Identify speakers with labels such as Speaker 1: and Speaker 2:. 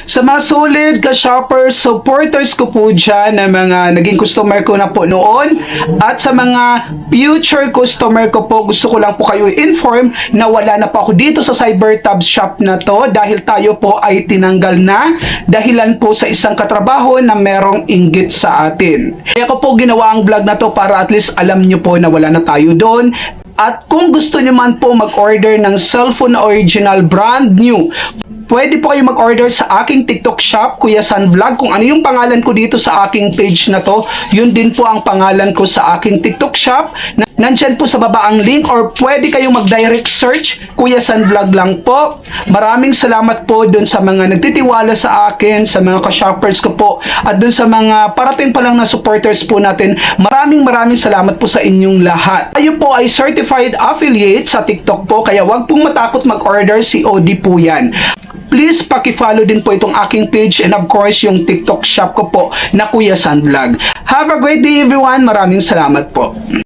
Speaker 1: Sa mga solid ka-shoppers, supporters ko po dyan na mga naging customer ko na po noon at sa mga future customer ko po, gusto ko lang po kayo inform na wala na po ako dito sa CyberTab shop na to dahil tayo po ay tinanggal na dahilan po sa isang katrabaho na merong inggit sa atin. Kaya ko po ginawa ang vlog na to para at least alam nyo po na wala na tayo doon. At kung gusto nyo man po mag-order ng cellphone na original brand new, pwede po kayo mag-order sa aking TikTok shop, Kuya San Vlog. Kung ano yung pangalan ko dito sa aking page na to, yun din po ang pangalan ko sa aking TikTok shop. Nandyan po sa baba ang link or pwede kayong mag-direct search, Kuya San Vlog lang po. Maraming salamat po dun sa mga nagtitiwala sa akin, sa mga ka-shoppers ko po, at dun sa mga parating pa lang na supporters po natin. Maraming salamat po sa inyong lahat. Kayo po ay certified affiliate sa TikTok po, kaya wag pong matakot mag-order, COD po yan. Please paki-follow din po itong aking page and of course yung TikTok shop ko po na Kuya San Vlog. Have a great day everyone. Maraming salamat po.